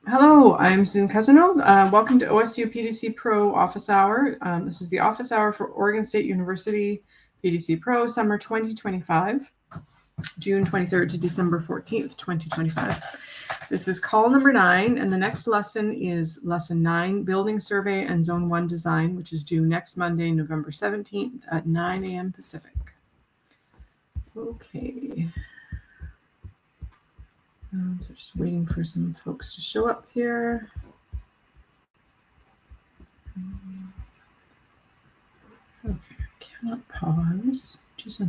Hello, I'm Susan Cousino. Welcome to OSU PDC Pro Office Hour. This is the office hour for Oregon State University PDC Pro Summer 2025, June 23rd to December 14th, 2025. This is call number 9, and the next lesson is lesson 9, Building Survey and Zone 1 Design, which is due next Monday, November 17th at 9 a.m. Pacific. Okay. So just waiting for some folks to show up here. Okay, I cannot pause. Just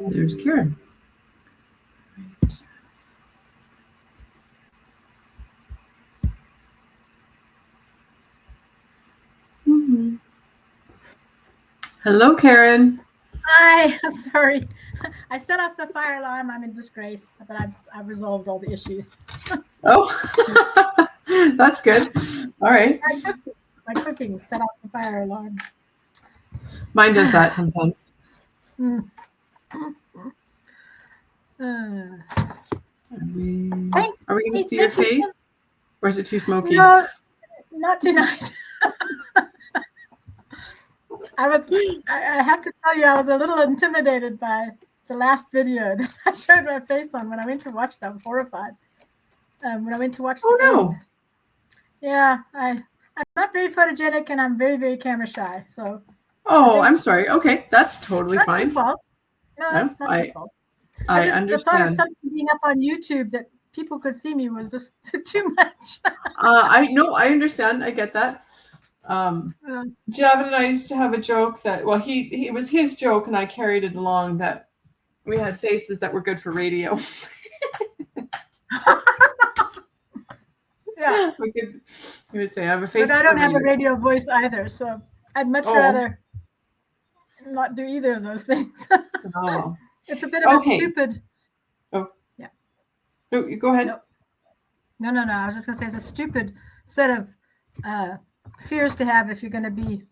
there's Karen. Right. Mm-hmm. Hello, Karen. Hi, sorry. I set off the fire alarm. I'm in disgrace, but I've resolved all the issues. Oh, that's good. All right. My cooking set off the fire alarm. Mine does that sometimes. Are we going to see your face? Or is it too smoky? No, not tonight. I have to tell you, I was a little intimidated by the last video that I showed my face on. When I went to watch it, I was horrified. When I went to watch the end. Yeah, I'm not very photogenic, and I'm very, very camera shy. So. Oh, I'm sorry. Okay, that's totally fine. Your fault. No, that's not your fault. I understand. The thought of something being up on YouTube that people could see me was just too much. I understand. I get that. Javin and I used to have a joke that, well, it was his joke, and I carried it along, that we had faces that were good for radio. Yeah. We would say I have a face. But I don't have a radio voice either, so I'd much rather not do either of those things. Oh. It's a bit of a stupid. Oh. Yeah. No, you go ahead. No. I was just going to say it's a stupid set of fears to have if you're going to be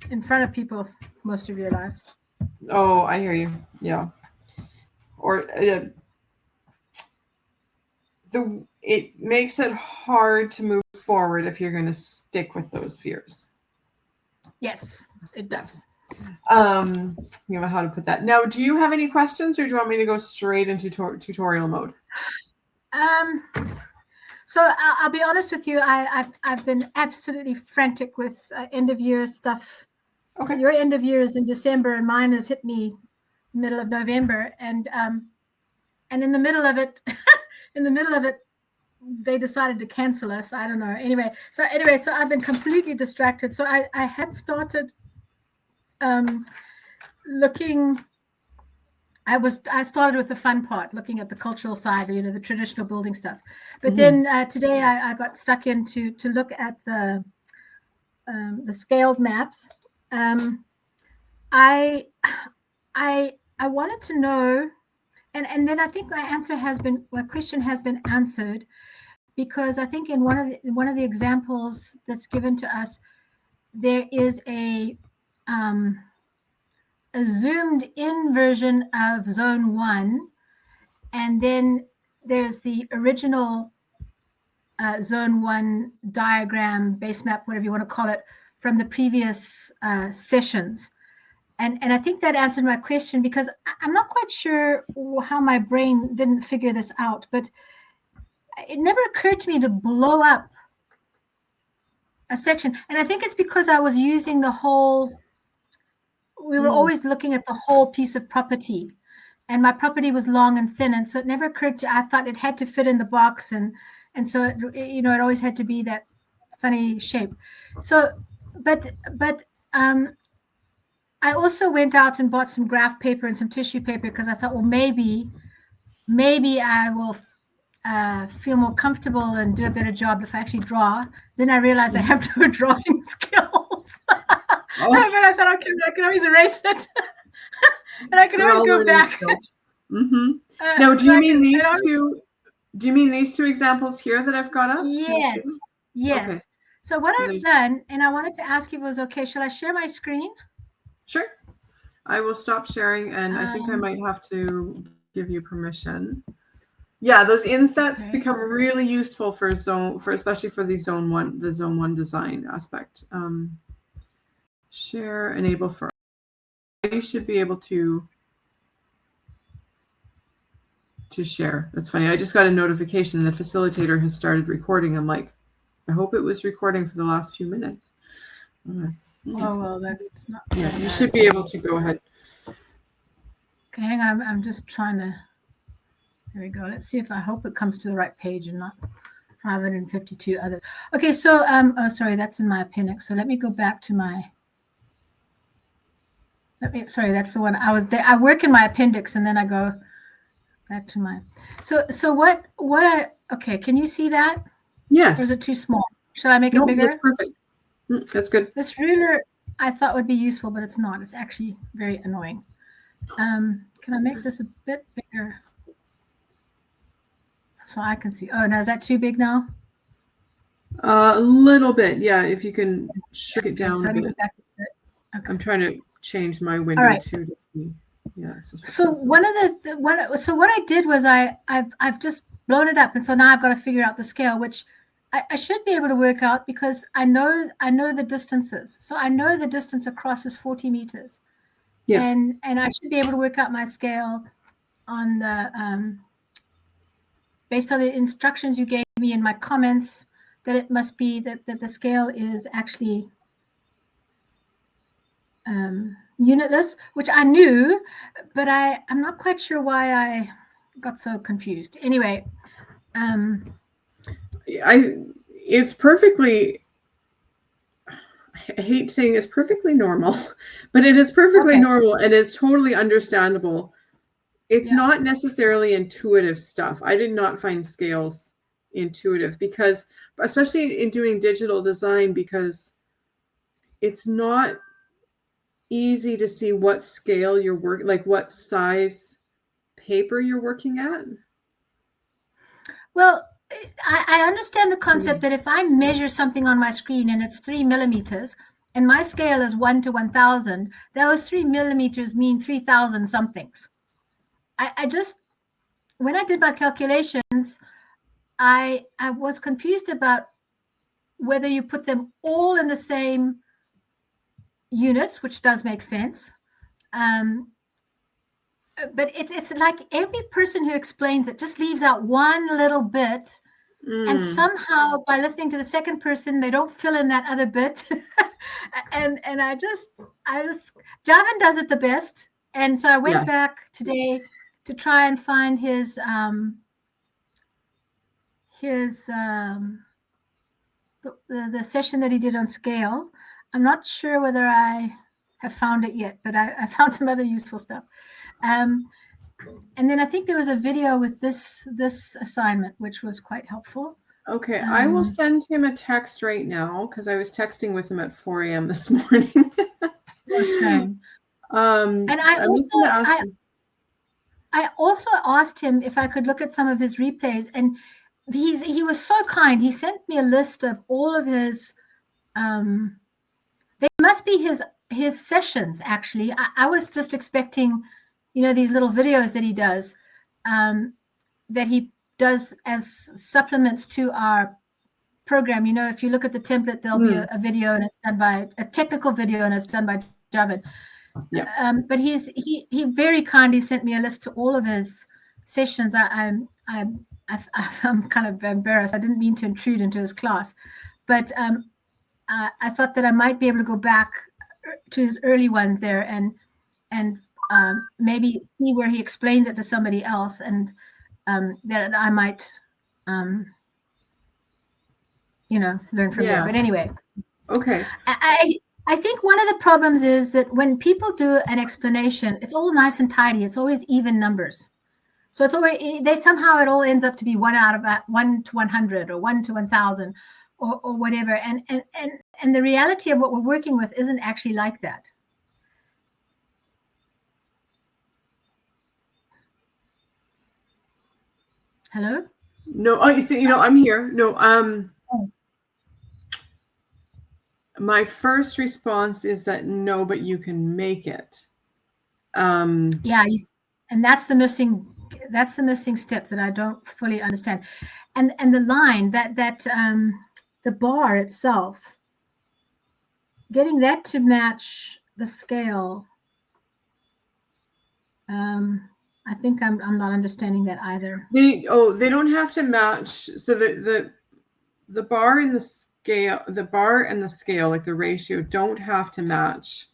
in front of people most of your life. Oh, I hear you. Yeah. Or it makes it hard to move forward if you're going to stick with those fears. Yes, it does. You know how to put that. Now, do you have any questions, or do you want me to go straight into tutorial mode? So I'll be honest with you. I've been absolutely frantic with end of year stuff. Okay. Your end of year is in December, and mine has hit me middle of November, and in the middle of it, they decided to cancel us. I don't know. Anyway, so I've been completely distracted. So I had started looking. I started with the fun part, looking at the cultural side, the traditional building stuff. But then today I got stuck into to look at the scaled maps. I wanted to know, and then I think my question has been answered, because I think in one of the examples that's given to us, there is a zoomed in version of Zone 1, and then there's the original Zone 1 diagram, base map, whatever you want to call it, from the previous sessions. And I think that answered my question, because I'm not quite sure how my brain didn't figure this out, but it never occurred to me to blow up a section. And I think it's because I was using we were always looking at the whole piece of property, and my property was long and thin. And so it never occurred I thought it had to fit in the box. And so, it always had to be that funny shape. So, but I also went out and bought some graph paper and some tissue paper, because I thought, well, maybe I will feel more comfortable and do a better job if I actually draw. Then I realized I have no drawing skills. But I thought, okay, I can always erase it. And I can always go back. Now, do you mean these two? Do you mean these two examples here that I've got up? Yes. Okay. So what I've done, and I wanted to ask you if it was okay, shall I share my screen? Sure. I will stop sharing, and I think I might have to give you permission. Yeah, those insets Okay. become really useful for especially for the zone one design aspect. Share, enable for. You should be able to share. That's funny. I just got a notification the facilitator has started recording. I'm like, I hope it was recording for the last few minutes. Oh well, that's not. Yeah, you should be able to go ahead. Okay, hang on. I'm just trying to. There we go. Let's see if I hope it comes to the right page and not 552 others. Okay, so oh sorry, that's in my appendix. So let me go back to my. Sorry, that's the one I was there. I work in my appendix and then I go back to my. So what okay, can you see that? Yes. Or is it too small? Should I make it bigger? That's perfect. That's good. This ruler I thought would be useful, but it's not. It's actually very annoying. Can I make this a bit bigger? So I can see. Oh, now is that too big now? A little bit, yeah. If you can shrink it down so a bit. Okay. I'm trying to change my window too to see. Yeah. So one of so what I did was I've just blown it up, and so now I've got to figure out the scale, which I should be able to work out because I know the distances. So I know the distance across is 40 meters. Yeah. And I should be able to work out my scale on the based on the instructions you gave me in my comments, that it must be that the scale is actually unitless, which I knew, but I'm not quite sure why I got so confused. Anyway, it's perfectly. I hate saying it's perfectly normal, but it is perfectly normal and it's totally understandable. It's not necessarily intuitive stuff. I did not find scales intuitive because, especially in doing digital design, because it's not easy to see what scale you're working, like what size paper you're working at. Well, I understand the concept that if I measure something on my screen and it's 3 millimeters and my scale is 1 to 1,000, those 3 millimeters mean 3,000 somethings. I just, when I did my calculations, I was confused about whether you put them all in the same units, which does make sense. But it's like every person who explains it just leaves out one little bit. And somehow by listening to the second person, they don't fill in that other bit. and I just Javin does it the best. And so I went back today to try and find his the session that he did on scale. I'm not sure whether I have found it yet, but I found some other useful stuff. And then I think there was a video with this assignment, which was quite helpful. Okay, I will send him a text right now because I was texting with him at 4 a.m. this morning. Okay. And I also asked him if I could look at some of his replays, and he was so kind. He sent me a list of all of his. They must be his sessions. Actually, I was just expecting, these little videos that he does, that he does as supplements to our program. If you look at the template, there'll be a video, and it's done by a technical video, and it's done by Javin. Yeah. But he very kindly sent me a list to all of his sessions. I'm kind of embarrassed. I didn't mean to intrude into his class, but I thought that I might be able to go back to his early ones there and maybe see where he explains it to somebody else, and that I might learn from there. But anyway, okay. I think one of the problems is that when people do an explanation, it's all nice and tidy. It's always even numbers. So it's always, somehow it all ends up to be 1 to 100 or 1 to 1,000 or whatever. And the reality of what we're working with isn't actually like that. Hello? No, you see, I'm here. No, my first response is that no, but you can make it. Yeah, and that's the missing that's the missing step that I don't fully understand. And the line that the bar itself, getting that to match the scale. I think I'm not understanding that either. They don't have to match. So the bar and the scale, like the ratio, don't have to match.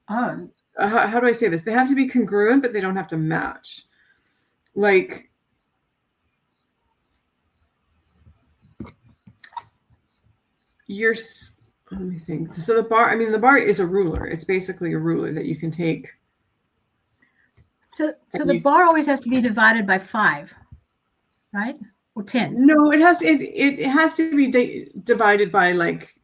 Oh, How do I say this? They have to be congruent, but they don't have to match. Like, let me think. So the bar is a ruler. It's basically a ruler that you can take. So the bar always has to be divided by 5, right? Or 10? No, it has to be divided by like,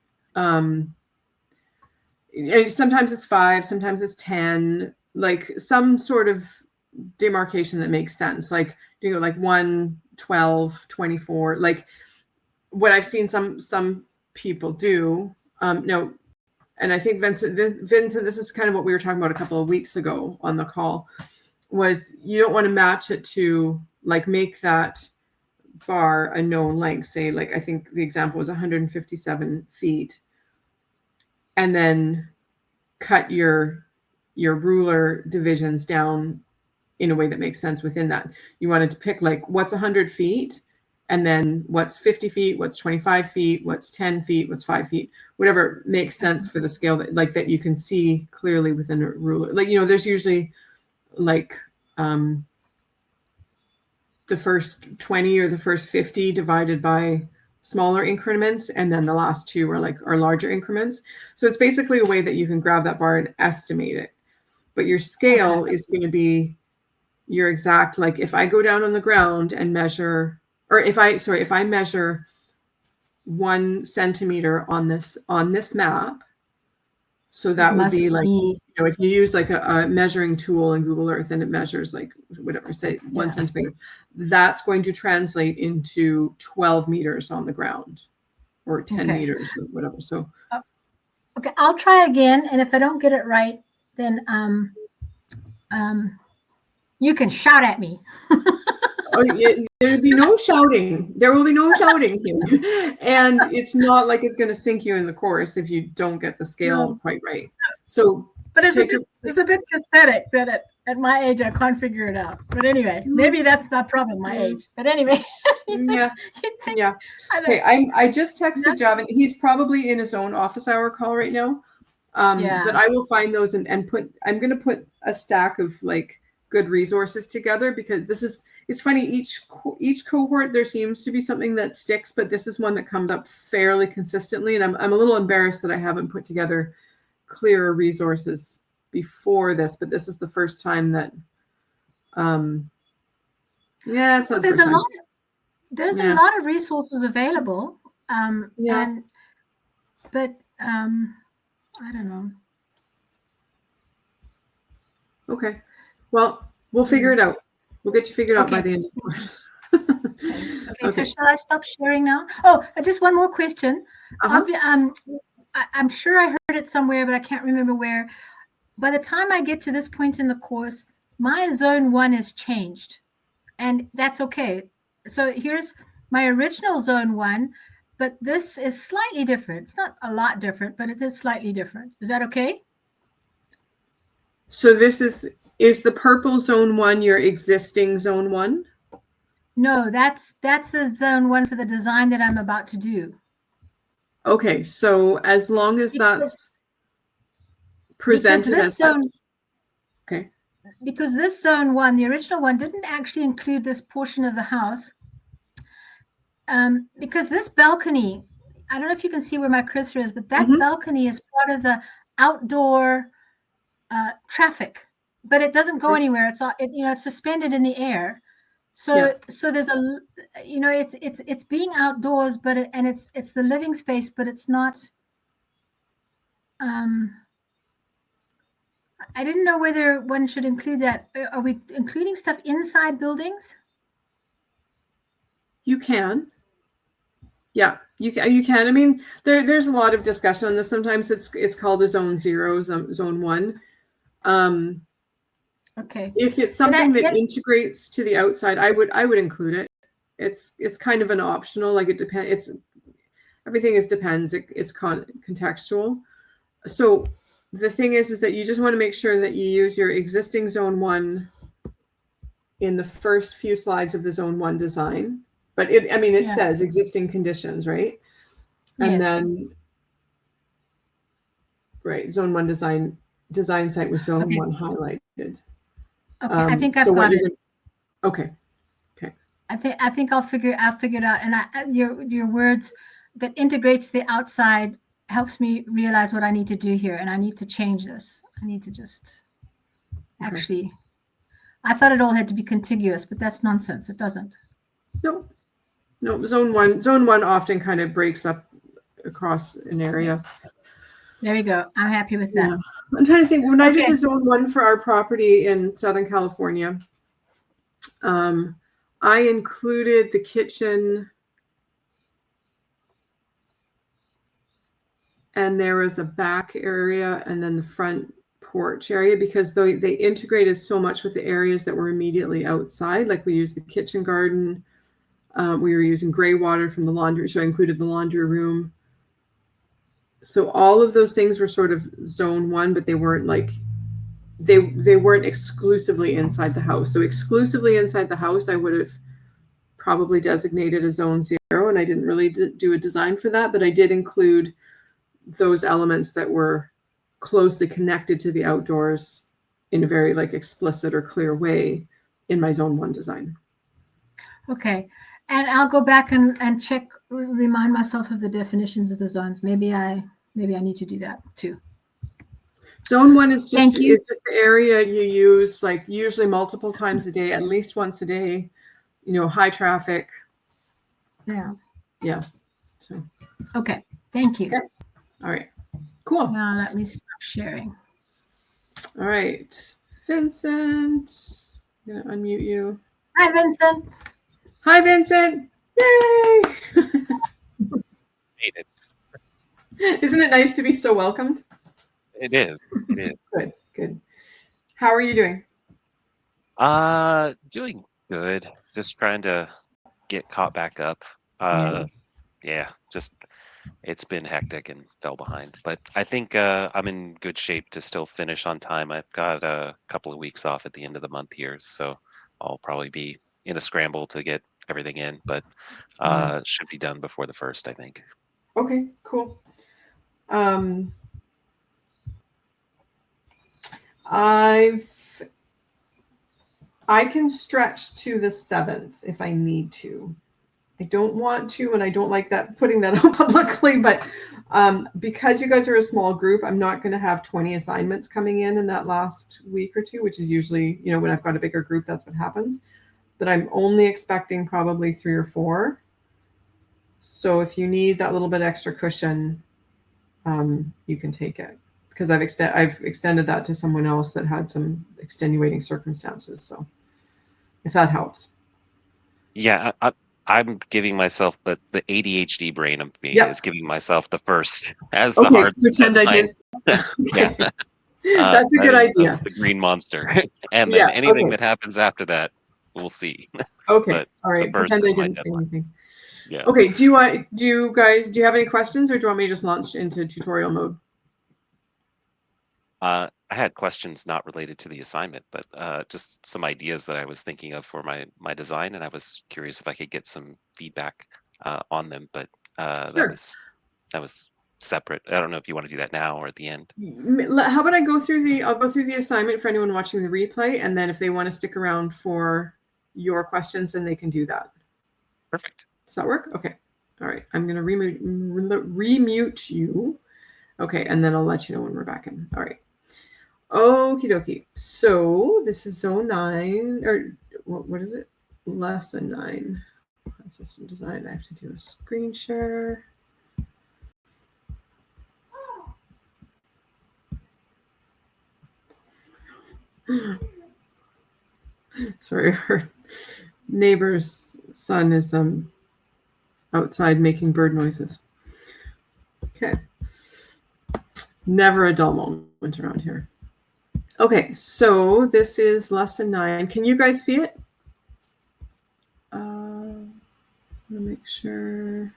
sometimes it's 5, sometimes it's 10, like some sort of demarcation that makes sense. Like, like 1, 12, 24, like what I've seen some people do. No, and I think Vincent, this is kind of what we were talking about a couple of weeks ago on the call, was you don't want to match it to like make that bar a known length. Say, like, I think the example was 157 feet, and then cut your ruler divisions down in a way that makes sense within that. You wanted to pick like what's 100 feet, and then what's 50 feet, what's 25 feet, what's 10 feet, what's 5 feet, whatever makes sense for the scale that you can see clearly within a ruler. Like, there's usually like the first 20 or the first 50 divided by smaller increments, and then the last 2 are larger increments. So it's basically a way that you can grab that bar and estimate it. But your scale is going to be your exact, like if I go down on the ground and measure, or if I measure 1 centimeter on this map, so that would be like, if you use like a measuring tool in Google Earth and it measures like whatever, say 1 centimeter, that's going to translate into 12 meters on the ground, or 10 meters or whatever. So okay, I'll try again, and if I don't get it right, then you can shout at me. There'll be no shouting. There will be no shouting here. And it's not like it's going to sink you in the course if you don't get the scale quite right. So, but it's a bit pathetic that at my age I can't figure it out. But anyway, maybe that's not problem, my age. But anyway, yeah. Okay, I just texted Javin. He's probably in his own office hour call right now. But I will find those and I'm going to put a stack of like good resources together, because it's funny, each cohort there seems to be something that sticks, but this is one that comes up fairly consistently, and I'm a little embarrassed that I haven't put together clearer resources before this, but this is the first time that it's not there's a lot of resources available, but I don't know. Okay. Well, we'll figure it out. We'll get you figured out by the end of the course. Okay, so shall I stop sharing now? Oh, just one more question. I'm sure I heard it somewhere, but I can't remember where. By the time I get to this point in the course, my zone 1 is changed, and that's okay. So here's my original zone 1, but this is slightly different. It's not a lot different, but it is slightly different. Is that okay? So this is the purple zone 1 your existing zone 1? No, that's the zone 1 for the design that I'm about to do. Okay, so as long as that's presented as zone, okay. Because this zone 1, the original one, didn't actually include this portion of the house. Because this balcony, I don't know if you can see where my cursor is, but that balcony is part of the outdoor traffic, but it doesn't go anywhere. It's suspended in the air. So there's it's being outdoors, but it's the living space, but it's not. I didn't know whether one should include that. Are we including stuff inside buildings? You can. Yeah, you can. I mean, there's a lot of discussion on this. Sometimes it's called a zone 0, zone 1. Okay. If it's something that integrates to the outside, I would include it. It's kind of an optional, like it depends. Everything depends. It's contextual. So the thing is that you just want to make sure that you use your existing zone 1 in the first few slides of the zone 1 design. But it says existing conditions, right? And then zone 1 design site with zone 1 highlighted. Okay, I think I've got it. Okay. I think I'll figure it out. And your words that integrates the outside helps me realize what I need to do here, and I need to change this. I need to just actually. I thought it all had to be contiguous, but that's nonsense. It doesn't. No. Zone one often kind of breaks up across an area. There we go. I'm happy with that. Yeah. I'm trying to think. When I did the zone 1 for our property in Southern California, I included the kitchen, and there was a back area and then the front porch area, because they integrated so much with the areas that were immediately outside. Like we used the kitchen garden. We were using gray water from the laundry, so I included the laundry room. So all of those things were sort of zone 1, but they weren't like, they weren't exclusively inside the house. So exclusively inside the house, I would have probably designated as zone 0, and I didn't really do a design for that, but I did include those elements that were closely connected to the outdoors in a very like explicit or clear way in my zone 1 design. Okay. And I'll go back and check, remind myself of the definitions of the zones. Maybe I need to do that too. Zone 1 is just the area you use like usually multiple times a day, at least once a day, high traffic. Yeah. So. Okay. Thank you. Okay. All right. Cool. Now let me stop sharing. All right. Vincent, I'm going to unmute you. Hi, Vincent. Hi, Vincent. Yay! Hate it. Isn't it nice to be so welcomed? It is. Good. How are you doing? Doing good. Just trying to get caught back up. Just it's been hectic and fell behind. But I think I'm in good shape to still finish on time. I've got a couple of weeks off at the end of the month here, so I'll probably be in a scramble to get everything in, but should be done before the 1st, I think. Okay, cool. I can stretch to the 7th if I need to. I don't want to, and I don't like that putting that out publicly, but because you guys are a small group, I'm not going to have 20 assignments coming in that last week or two, which is usually, when I've got a bigger group, that's what happens. But I'm only expecting probably 3 or 4. So if you need that little bit extra cushion, you can take it, because I've extended that to someone else that had some extenuating circumstances. So if that helps. Yeah, I'm giving myself, but the ADHD brain of me is giving myself the first as the hard. Pretend I did. Yeah, that's a good idea. The green monster, and then anything that happens after that, we'll see. Okay, but all right. Pretend I didn't say anything. Yeah. Okay. Do you have any questions, or do you want me to just launch into tutorial mode? I had questions not related to the assignment, but just some ideas that I was thinking of for my design, and I was curious if I could get some feedback on them. But Sure. that was separate. I don't know if you want to do that now or at the end. How about I'll go through the assignment for anyone watching the replay, and then if they want to stick around for your questions, then they can do that. Perfect. Does that work? Okay. All right. I'm going to remute you. Okay, and then I'll let you know when we're back in. All right. Okie dokie. So this is zone 9, or what is it? Lesson 9. System design. I have to do a screen share. Sorry, our neighbor's son is outside making bird noises. Okay. Never a dull moment around here. Okay, so this is lesson 9. Can you guys see it? Let me make sure.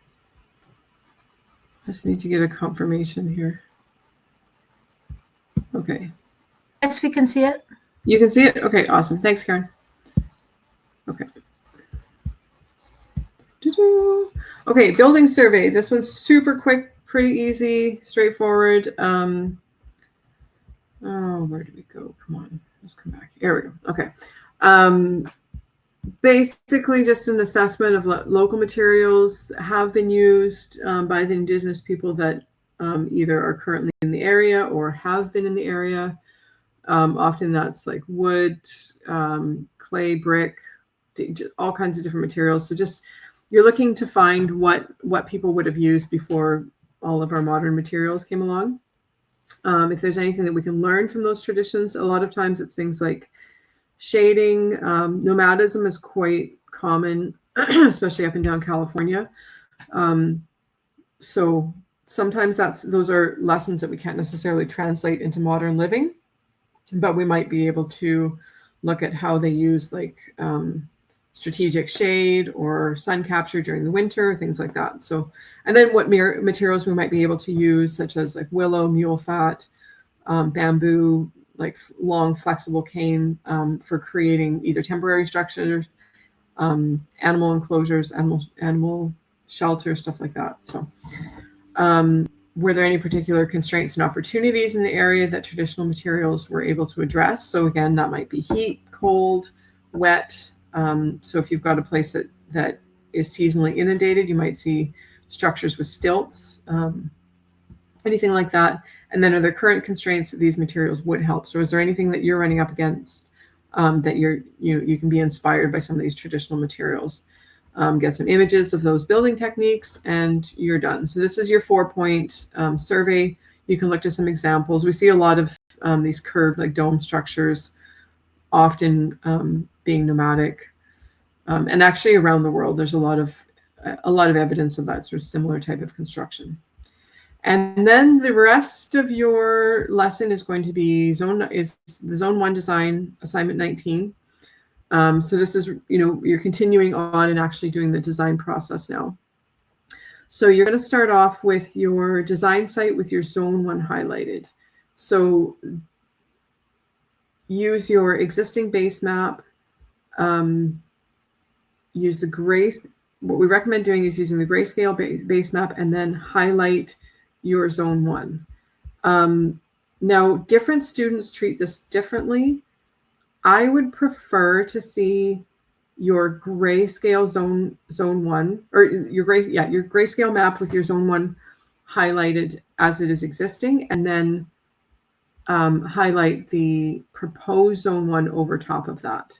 I just need to get a confirmation here. Okay. Yes, we can see it. You can see it? Okay, awesome. Thanks, Karen. Okay. Okay, building survey. This one's super quick, pretty easy, straightforward. Oh, where did we go? Come on, let's come back. There we go. Okay. Basically, just an assessment of local materials have been used by the Indigenous people that either are currently in the area or have been in the area. Often that's like wood, clay, brick, all kinds of different materials. So just you're looking to find what people would have used before all of our modern materials came along. If there's anything that we can learn from those traditions, a lot of times it's things like shading. Nomadism is quite common, especially up and down California. So sometimes those are lessons that we can't necessarily translate into modern living, but we might be able to look at how they use like strategic shade or sun capture during the winter, things like that. So, and then what materials we might be able to use, such as like willow, mule fat, bamboo, like long flexible cane for creating either temporary structures, animal enclosures, animal shelter, stuff like that. So were there any particular constraints and opportunities in the area that traditional materials were able to address? So again, that might be heat, cold, wet. So if you've got a place that is seasonally inundated, you might see structures with stilts, anything like that. And then are there current constraints that these materials would help? So is there anything that you're running up against that you can be inspired by some of these traditional materials? Get some images of those building techniques and you're done. So this is your 4-point survey. You can look to some examples. We see a lot of these curved like dome structures, often being nomadic. And actually around the world, there's a lot of evidence of that sort of similar type of construction. And then the rest of your lesson is going to be the Zone 1 design assignment 19. So this is, you're continuing on and actually doing the design process now. So you're going to start off with your design site with your Zone 1 highlighted. So use your existing base map. Use the what we recommend doing is using the grayscale base map and then highlight your Zone 1. Now, different students treat this differently. I would prefer to see your grayscale zone 1, or your grayscale map with your Zone 1 highlighted as it is existing, and then highlight the proposed Zone 1 over top of that.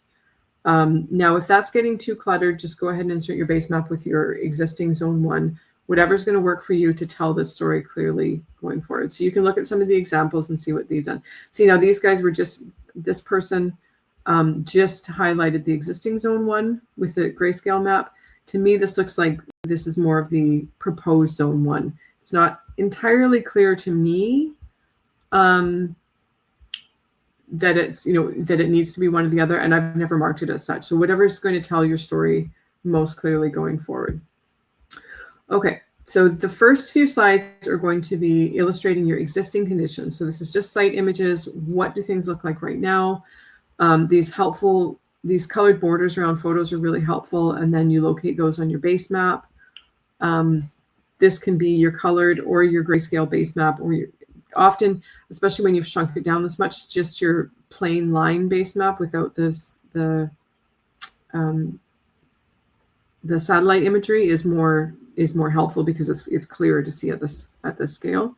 Now, if that's getting too cluttered, just go ahead and insert your base map with your existing Zone 1, whatever's going to work for you to tell this story clearly going forward. So you can look at some of the examples and see what they've done. See, now these guys were this person just highlighted the existing Zone 1 with the grayscale map. To me, this looks like this is more of the proposed Zone 1. It's not entirely clear to me that it's, that it needs to be one or the other, and I've never marked it as such. So whatever is going to tell your story most clearly going forward. Okay, so the first few slides are going to be illustrating your existing conditions. So this is just site images. What do things look like right now? These colored borders around photos are really helpful, and then you locate those on your base map. This can be your colored or your grayscale base map, or often, especially when you've shrunk it down this much, just your plain line base map without the satellite imagery is more helpful because it's clearer to see at this scale.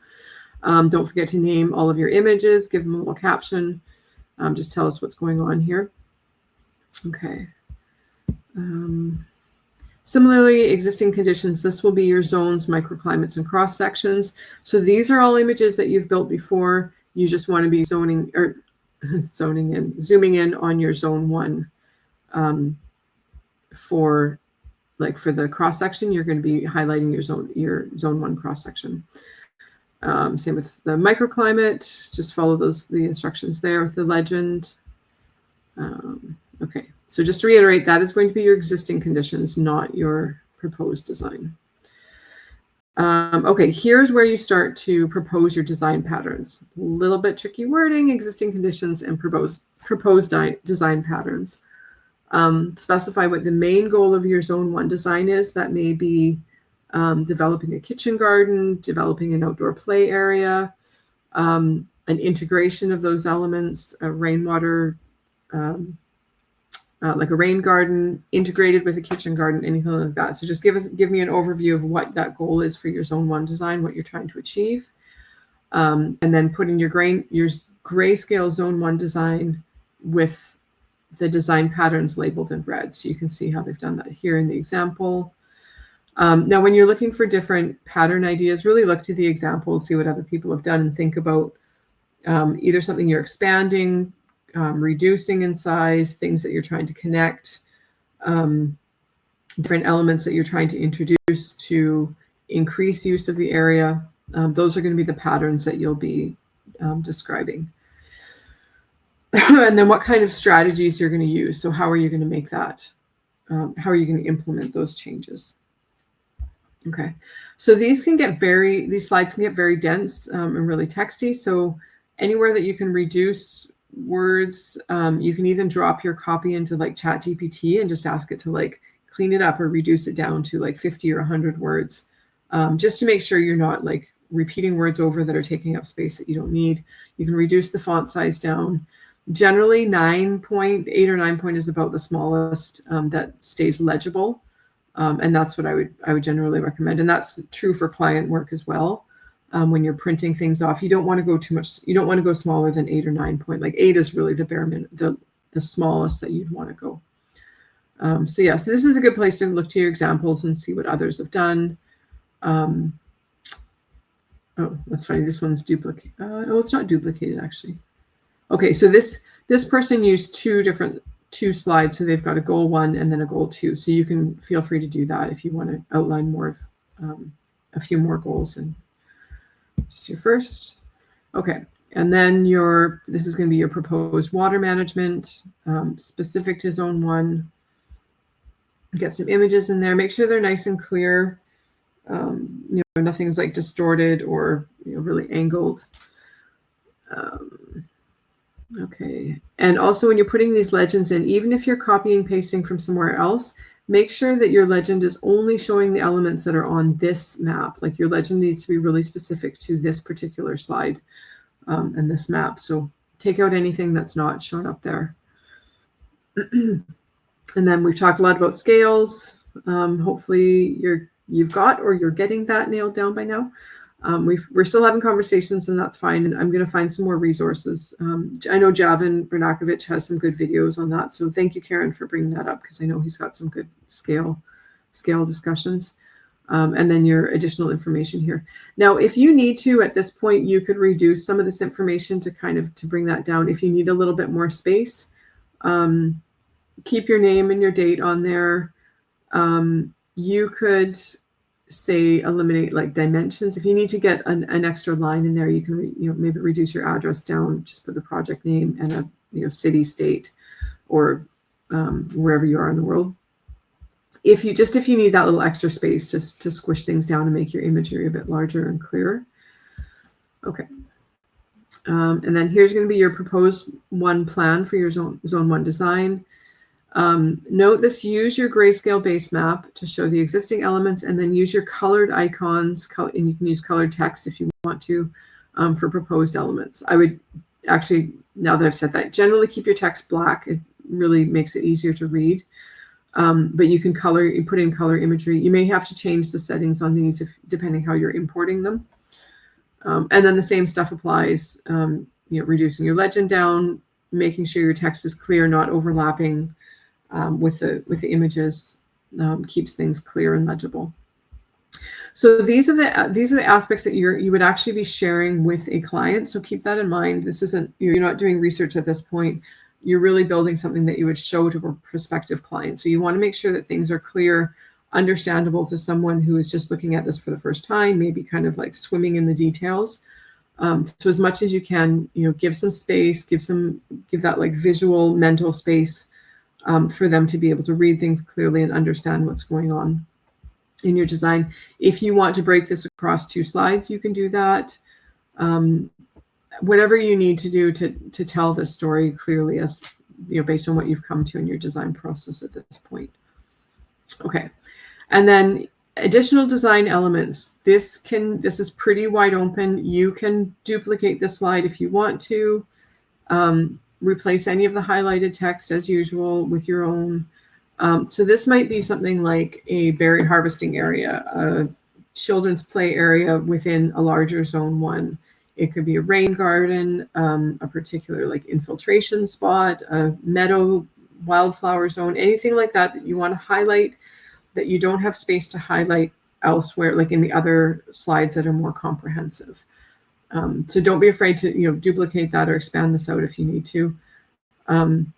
Don't forget to name all of your images, give them a little caption, just tell us what's going on here. Okay. Similarly, existing conditions, this will be your zones, microclimates, and cross sections. So these are all images that you've built before. You just want to be zooming in on your Zone 1. For the cross section, you're going to be highlighting your zone 1 cross section. Same with the microclimate, just follow the instructions there with the legend. Okay, so just to reiterate, that is going to be your existing conditions, not your proposed design. Okay, here's where you start to propose your design patterns. A little bit tricky wording, existing conditions and proposed design patterns. Specify what the main goal of your Zone 1 design is. That may be developing a kitchen garden, developing an outdoor play area, an integration of those elements, a rainwater, like a rain garden integrated with a kitchen garden, anything like that. So just give me an overview of what that goal is for your Zone 1 design, what you're trying to achieve. And then put in your grayscale Zone 1 design with the design patterns labeled in red. So you can see how they've done that here in the example. Now, when you're looking for different pattern ideas, really look to the examples, see what other people have done, and think about either something you're expanding, reducing in size, things that you're trying to connect, different elements that you're trying to introduce to increase use of the area. Those are going to be the patterns that you'll be describing. And then what kind of strategies you're going to use. So how are you going to make that? How are you going to implement those changes? Okay, so these slides can get very dense and really texty. So anywhere that you can reduce words, you can even drop your copy into like ChatGPT and just ask it to like clean it up or reduce it down to like 50 or 100 words, just to make sure you're not like repeating words over that are taking up space that you don't need. You can reduce the font size down. Generally 9.8 or 9 point is about the smallest that stays legible. And that's what I would generally recommend. And that's true for client work as well. When you're printing things off, you don't want to go too much. You don't want to go smaller than 8 or 9 point. Like 8 is really the bare minimum, the smallest that you'd want to go. So this is a good place to look to your examples and see what others have done. Oh, that's funny. This one's duplicated. Oh, it's not duplicated actually. Okay, so this person used two slides, so they've got a goal 1 and then a goal 2. So you can feel free to do that if you want to outline more of a few more goals and just your first. Okay, and then this is going to be your proposed water management specific to Zone 1. Get some images in there. Make sure they're nice and clear. Nothing's like distorted or really angled. Okay, and also when you're putting these legends in, even if you're copying pasting from somewhere else, make sure that your legend is only showing the elements that are on this map. Like your legend needs to be really specific to this particular slide and this map. So take out anything that's not shown up there. And then we've talked a lot about scales. Hopefully you're getting that nailed down by now. We're still having conversations, and that's fine. And I'm going to find some more resources. I know Javin Bernakovich has some good videos on that. So thank you, Karen, for bringing that up, because I know he's got some good scale discussions. And then your additional information here. Now, if you need to, at this point, you could reduce some of this information to bring that down. If you need a little bit more space, keep your name and your date on there. You could say eliminate like dimensions. If you need to get an extra line in there, you can maybe reduce your address down, just put the project name and a city, state, or wherever you are in the world. If you need that little extra space to squish things down and make your imagery a bit larger and clearer. Okay. And then here's going to be your proposed 1 plan for your zone 1 design. Note this, use your grayscale base map to show the existing elements, and then use your colored icons, and you can use colored text if you want to, for proposed elements. I would actually, now that I've said that, generally keep your text black. It really makes it easier to read. But you can put in color imagery. You may have to change the settings on these depending how you're importing them. And then the same stuff applies, reducing your legend down, making sure your text is clear, not overlapping with the images, keeps things clear and legible. So these are the aspects that you would actually be sharing with a client. So keep that in mind. This isn't, you're not doing research at this point. You're really building something that you would show to a prospective client. So you want to make sure that things are clear, understandable to someone who is just looking at this for the first time, maybe kind of like swimming in the details. So as much as you can, give some space, give that like visual mental space for them to be able to read things clearly and understand what's going on in your design. If you want to break this across 2 slides, you can do that. Whatever you need to do to tell this story clearly, as based on what you've come to in your design process at this point. Okay, and then additional design elements. This is pretty wide open. You can duplicate this slide if you want to. Replace any of the highlighted text as usual with your own. So this might be something like a berry harvesting area, a children's play area within a larger zone 1. It could be a rain garden, a particular like infiltration spot, a meadow, wildflower zone, anything like that you want to highlight that you don't have space to highlight elsewhere, like in the other slides that are more comprehensive. So don't be afraid to duplicate that or expand this out if you need to. One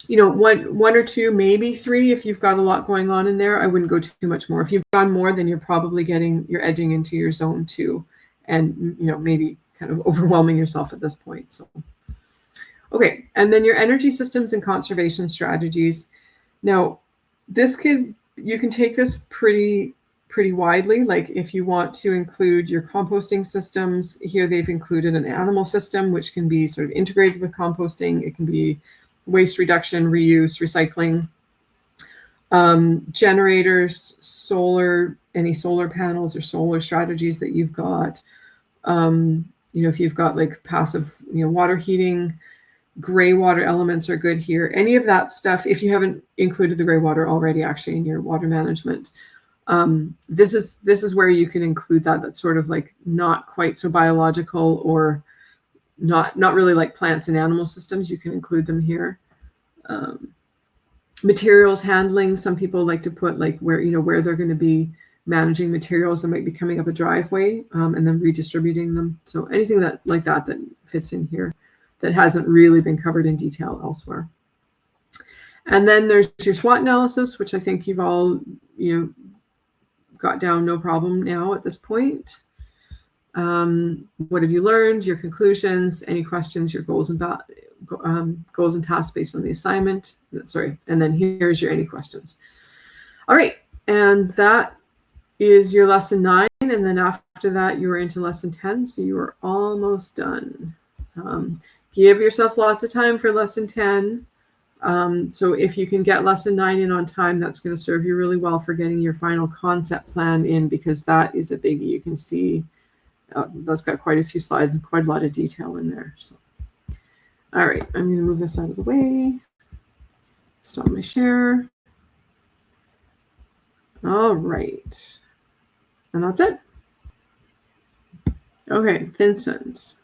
or 2, maybe 3 if you've got a lot going on in there. I wouldn't go too much more. If you've gone more, then you're probably you're edging into your zone 2, and maybe kind of overwhelming yourself at this point. So okay, and then your energy systems and conservation strategies. Now you can take this pretty widely. Like if you want to include your composting systems, here they've included an animal system, which can be sort of integrated with composting. It can be waste reduction, reuse, recycling, generators, any solar panels or solar strategies that you've got. If you've got like passive, water heating, gray water elements are good here. Any of that stuff, if you haven't included the gray water already actually in your water management, this is where you can include that. That's sort of like not quite so biological, or not really like plants and animal systems. You can include them here. Materials handling. Some people like to put like where they're going to be managing materials that might be coming up a driveway, and then redistributing them. So anything that fits in here that hasn't really been covered in detail elsewhere. And then there's your SWOT analysis, which I think you've all got down no problem now at this point. What have you learned? Your conclusions, any questions, your goals and tasks based on the assignment. Sorry, and then here's your any questions. All right, and that is your lesson 9, and then after that you are into lesson 10, so you are almost done. Give yourself lots of time for lesson 10. So if you can get lesson 9 in on time, that's going to serve you really well for getting your final concept plan in, because that is a biggie. You can see that's got quite a few slides and quite a lot of detail in there. So, all right, I'm going to move this out of the way. Stop my share. All right, and that's it. Okay, Vincent.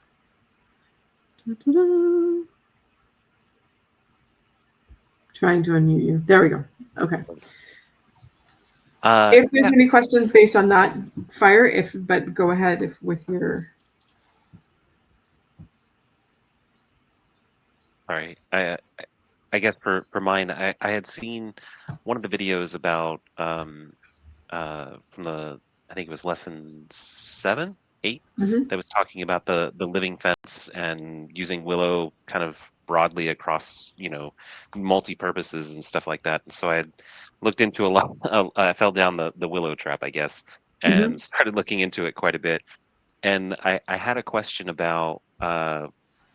Da-da-da. Trying to unmute you. There we go. Okay. If there's any questions based on that, fire. But go ahead with your. All right. I guess for mine, I had seen one of the videos about from I think it was lesson 7, 8, that was talking about the living fence and using willow kind of broadly across multi-purposes and stuff like that. And so I had looked into a lot. I fell down the willow trap, I guess, and started looking into it quite a bit. And I had a question about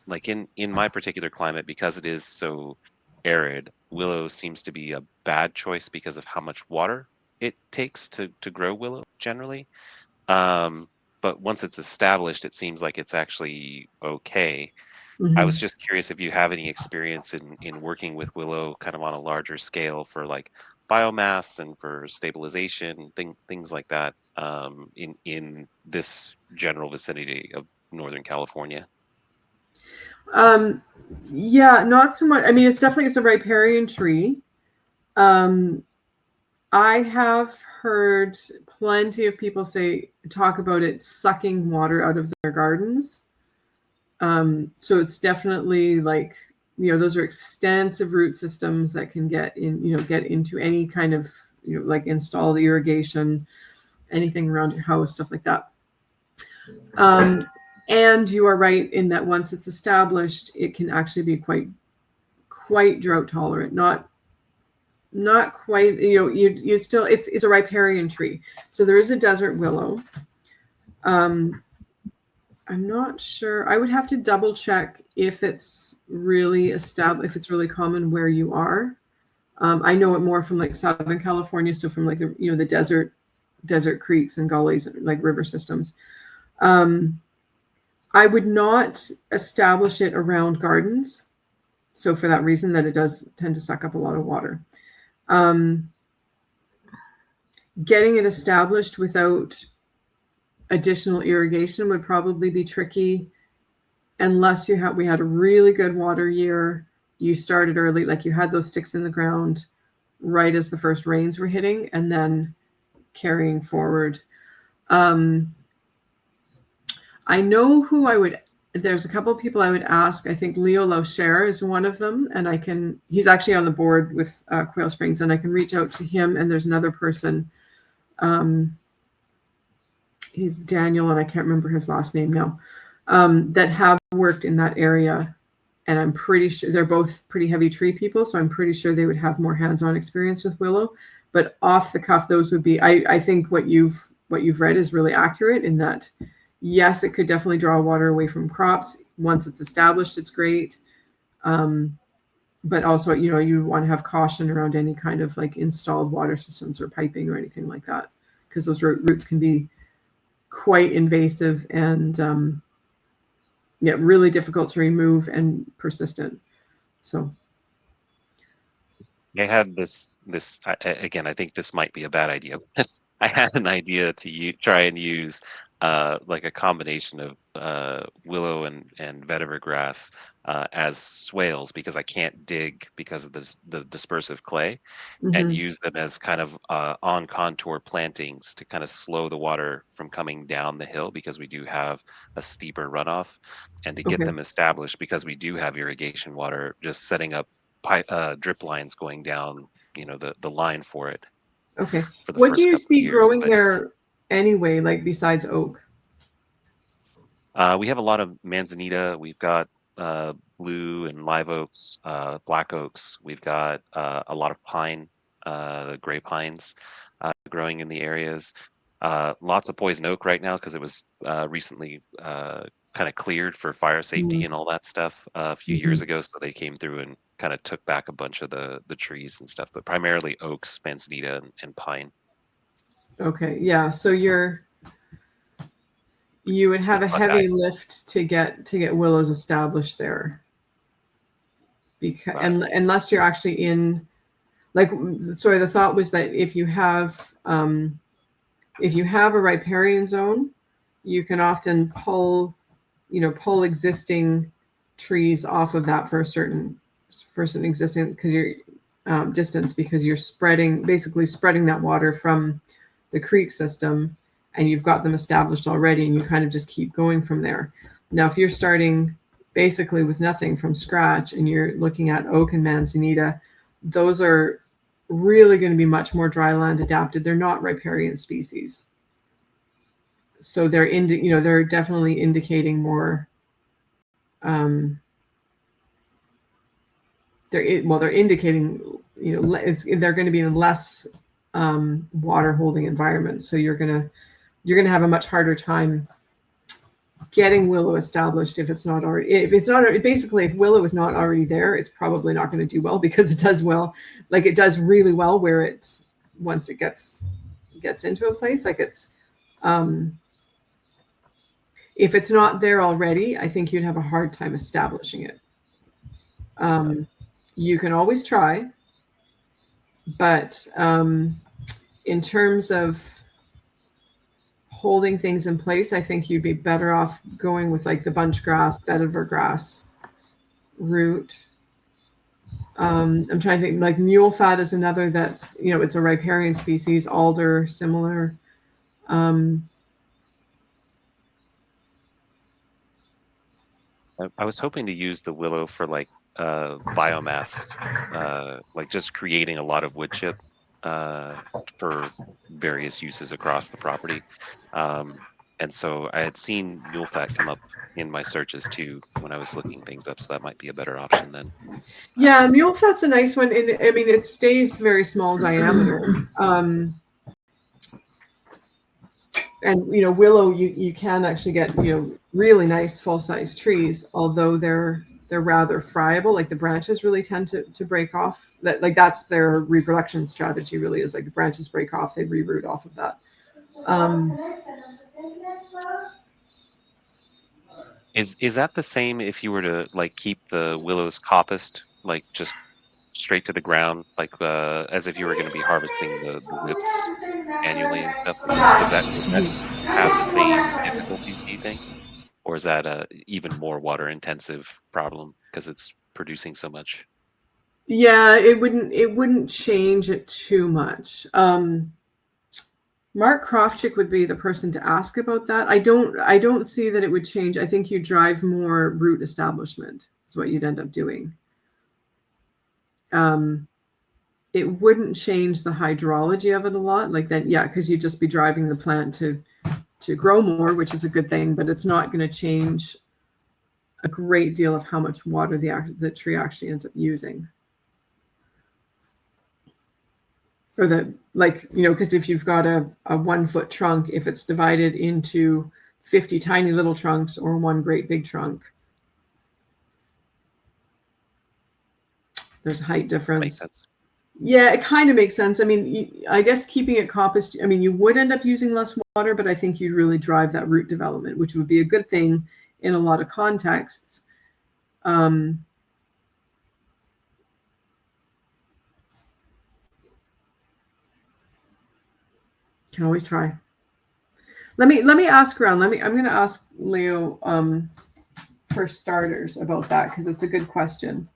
like in my particular climate, because it is so arid, willow seems to be a bad choice because of how much water it takes to grow willow generally. But once it's established, it seems like it's actually okay. I was just curious if you have any experience in working with willow kind of on a larger scale for like biomass and for stabilization, things like that, in this general vicinity of Northern California. Yeah, not so much. I mean, it's a riparian tree. I have heard plenty of people talk about it sucking water out of their gardens. So it's definitely those are extensive root systems that can get into any kind of like install the irrigation, anything around your house, stuff like that. And you are right in that once it's established, it can actually be quite drought tolerant. Not quite, you'd still, it's a riparian tree. So there is a desert willow. I'm not sure. I would have to double check if it's really established, if it's really common where you are. I know it more from like Southern California, so from like the desert creeks and gullies, like river systems. I would not establish it around gardens. So for that reason, that it does tend to suck up a lot of water. Getting it established without additional irrigation would probably be tricky, unless we had a really good water year. You started early, like you had those sticks in the ground right as the first rains were hitting, and then carrying forward. I know who there's a couple of people I would ask. I think Leo Laucher is one of them, and he's actually on the board with Quail Springs, and I can reach out to him. And there's another person, he's Daniel, and I can't remember his last name now, that have worked in that area. And I'm pretty sure they're both pretty heavy tree people, so I'm pretty sure they would have more hands-on experience with willow. But off the cuff, those would be, I think what you've read is really accurate in that, yes, it could definitely draw water away from crops. Once it's established, it's great. But also, you want to have caution around any kind of like installed water systems or piping or anything like that, because those roots can be quite invasive and really difficult to remove and persistent. So I had this again. I think this might be a bad idea. I had an idea to try and use like a combination of willow and vetiver grass as swales, because I can't dig because of the dispersive clay, and use them as kind of on contour plantings to kind of slow the water from coming down the hill, because we do have a steeper runoff, and to get them established, because we do have irrigation water, just setting up drip lines going down, the line for it. Okay. For the What first do you couple of see years, growing there anyway, like besides oak? We have a lot of manzanita. We've got blue and live oaks, black oaks. We've got a lot of pine, gray pines growing in the areas. Lots of poison oak right now, because it was recently kind of cleared for fire safety and all that stuff a few years ago. So they came through and kind of took back a bunch of the trees and stuff, but primarily oaks, manzanita, and pine. Okay, yeah. So you would have a heavy lift to get willows established there, because unless you're actually in, like, sorry, the thought was that if you have a riparian zone, you can often pull existing trees off of that for a certain existing, because you're distance, because you're basically spreading that water from the creek system, and you've got them established already, and you kind of just keep going from there. Now, if you're starting basically with nothing from scratch, and you're looking at oak and manzanita, those are really going to be much more dry land adapted. They're not riparian species, so they're definitely indicating more. They're indicating, they're going to be in less water holding environments. So you're gonna have a much harder time getting willow established if if willow is not already there, it's probably not going to do well, because it does really well where once it gets into a place, like it's if it's not there already, I think you'd have a hard time establishing it. You can always try, but in terms of holding things in place, I think you'd be better off going with like the bunch grass, vetiver grass root. I'm trying to think, like mule fat is another that's, it's a riparian species, alder, similar. I was hoping to use the willow for like biomass, like just creating a lot of wood chip for various uses across the property. And so I had seen mule fat come up in my searches too when I was looking things up, so that might be a better option then. Yeah, mule fat's a nice one. And I mean, it stays very small diameter. And willow, you can actually get really nice full size trees, although they're rather friable. Like the branches really tend to break off. That's their reproduction strategy. Really is like the branches break off, they reroot off of that. Is that the same if you were to like keep the willows coppiced, like just straight to the ground, like as if you were going to be harvesting the whips annually and stuff? Like, would that have the same difficulties, do you think? Or is that a even more water intensive problem because it's producing so much? Yeah, it wouldn't change it too much. Mark Krofchick would be the person to ask about that. I don't see that it would change. I think you drive more root establishment is what you'd end up doing. It wouldn't change the hydrology of it a lot, like that. Yeah, because you'd just be driving the plant to grow more, which is a good thing, but it's not going to change a great deal of how much water the tree actually ends up using. Or because if you've got a 1 foot trunk, if it's divided into 50 tiny little trunks or one great big trunk, there's a height difference. Makes sense. Yeah, it kind of makes sense. I mean, I guess keeping it coppiced, I mean, you would end up using less water, but I think you'd really drive that root development, which would be a good thing in a lot of contexts. Can always try. Let me ask around. I'm going to ask Leo for starters about that, because it's a good question.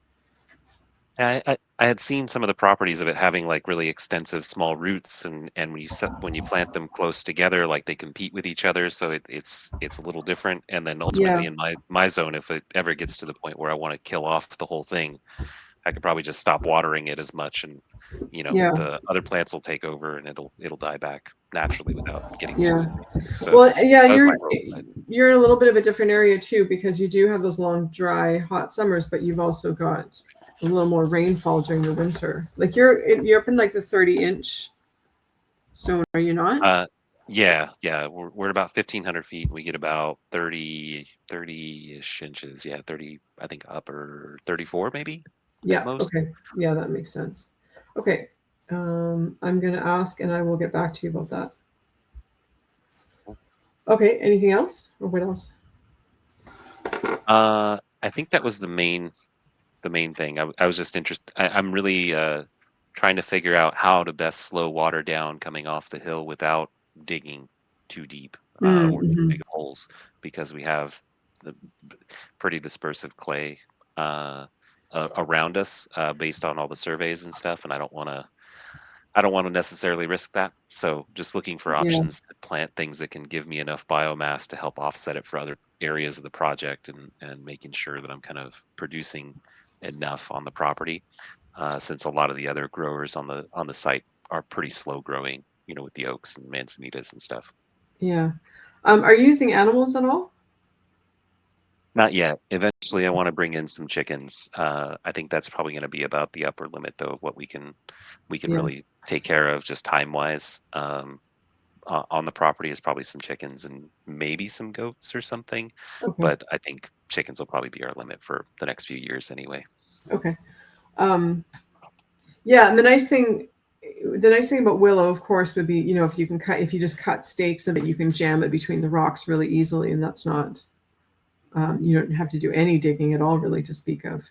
I had seen some of the properties of it having like really extensive small roots, and when you plant them close together, like they compete with each other, so it's a little different. And then ultimately in my zone, if it ever gets to the point where I want to kill off the whole thing, I could probably just stop watering it as much, and the other plants will take over, and it'll die back naturally without getting too invasive. So well, yeah, you're in a little bit of a different area too, because you do have those long, dry, hot summers, but you've also got a little more rainfall during the winter. Like you're up in like the 30-inch zone, are you not? Yeah. We're at about 1,500 feet. We get about 30-ish inches. Yeah, 30. I think upper 34 maybe. Yeah. Most. Okay. Yeah, that makes sense. Okay. I'm going to ask, and I will get back to you about that. Okay. Anything else, or what else? I think that was the main thing. I was just interested. I'm really trying to figure out how to best slow water down coming off the hill without digging too deep or too big holes, because we have the pretty dispersive clay around us based on all the surveys and stuff, and I don't want to necessarily risk that. So just looking for options to plant things that can give me enough biomass to help offset it for other areas of the project, and making sure that I'm kind of producing enough on the property, since a lot of the other growers on the site are pretty slow growing, with the oaks and manzanitas and stuff. Yeah. Are you using animals at all? Not yet. Eventually, I want to bring in some chickens. I think that's probably going to be about the upper limit, though, of what we can really take care of just time wise. On the property is probably some chickens and maybe some goats or something. Okay. But I think chickens will probably be our limit for the next few years anyway. Okay. Yeah, and the nice thing about willow, of course, would be, if you just cut stakes of it, you can jam it between the rocks really easily, and that's not. You don't have to do any digging at all, really, to speak of.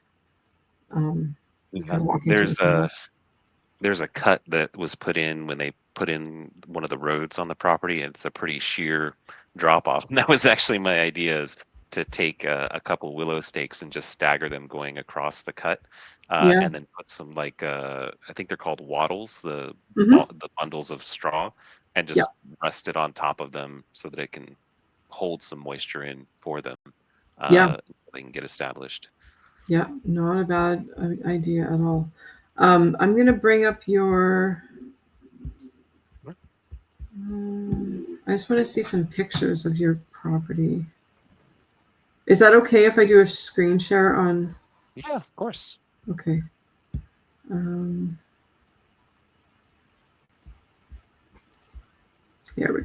There's a cut that was put in when they put in one of the roads on the property. It's a pretty sheer drop off. And that was actually my idea, is to take a couple willow stakes and just stagger them going across the cut, and then put some I think they're called wattles, the bundles of straw, and just rest it on top of them so that it can hold some moisture in for them. They can get established. Yeah, not a bad idea at all. I'm going to bring up your I just want to see some pictures of your property. Is that okay if I do a screen share on? Yeah, of course. Okay. Here we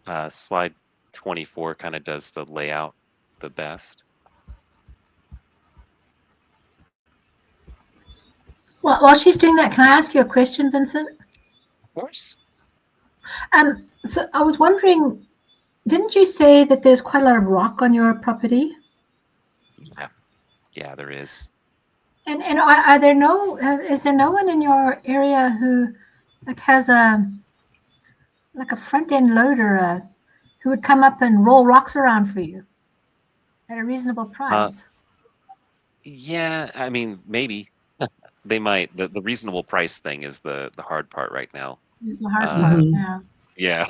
go. Slide 24 kind of does the layout the best. Well, while she's doing that, can I ask you a question, Vincent? Of course. So I was wondering, didn't you say that there's quite a lot of rock on your property? Yeah, there is. And are there is there no one in your area who like has a front end loader who would come up and roll rocks around for you at a reasonable price? Yeah, I mean, maybe they might. The reasonable price thing is the hard part right now. Is the hard part. Yeah,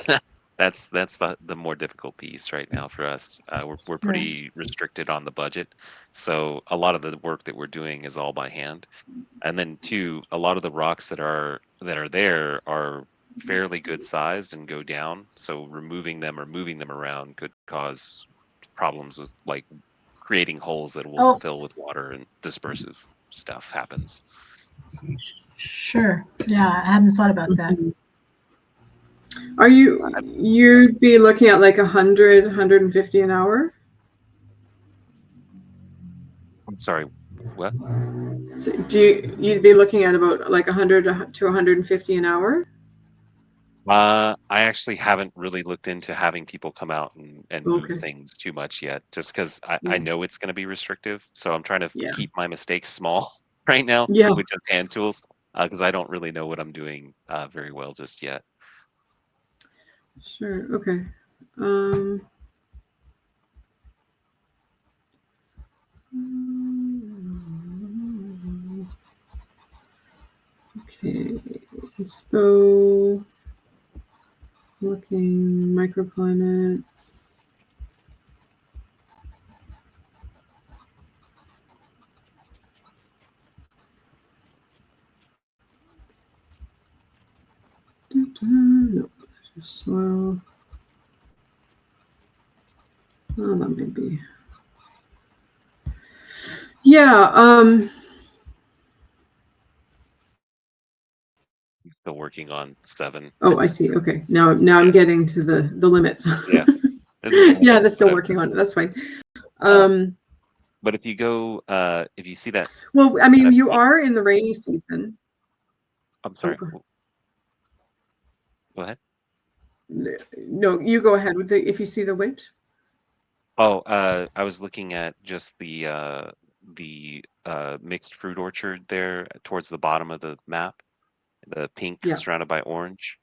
that's the more difficult piece right now for us. We're pretty restricted on the budget, so a lot of the work that we're doing is all by hand. And then two, a lot of the rocks that are there are fairly good sized and go down. So removing them or moving them around could cause problems with like creating holes that will fill with water and dispersive stuff happens. Sure. Yeah, I hadn't thought about that. Are you'd be looking at like 100, 150 an hour? I'm sorry, what? So you'd be looking at about like 100 to 150 an hour? I actually haven't really looked into having people come out and move things too much yet, just because I know it's going to be restrictive. So I'm trying to keep my mistakes small right now with just hand tools, because I don't really know what I'm doing very well just yet. Sure. Okay. Okay. Inspo. Looking microclimates. No, soil. Oh, that may be. Yeah. Still working on 7. Oh, I see. Okay. Now I'm getting to the limits. Yeah. Yeah, that's still working on it. That's fine. But if you go, if you see that. Well, I mean, you are in the rainy season. I'm sorry. Go ahead. No, you go ahead with if you see the which. Oh, I was looking at just the mixed fruit orchard there towards the bottom of the map, the pink surrounded by orange.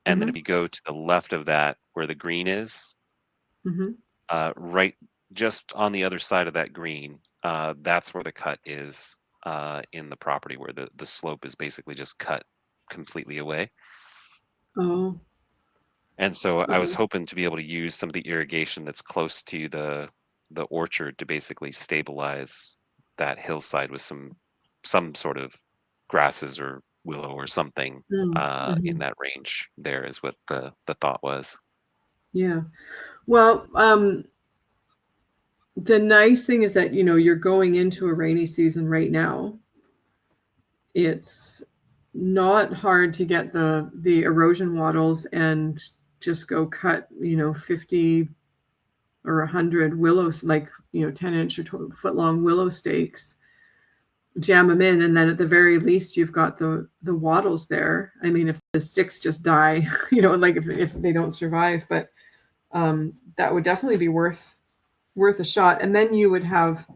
And then if you go to the left of that where the green is, right just on the other side of that green, that's where the cut is in the property, where the slope is basically just cut completely away. Oh. And so I was hoping to be able to use some of the irrigation that's close to the orchard to basically stabilize that hillside with some sort of grasses or willow or something in that range. There is what the thought was. Yeah. Well, the nice thing is that you're going into a rainy season right now. It's not hard to get the erosion wattles and just go cut 50 or 100 willows, like 10-inch or 12-foot long willow stakes, jam them in, and then at the very least you've got the wattles there. I mean, if the sticks just die, like if they don't survive, but that would definitely be worth a shot. And then you would have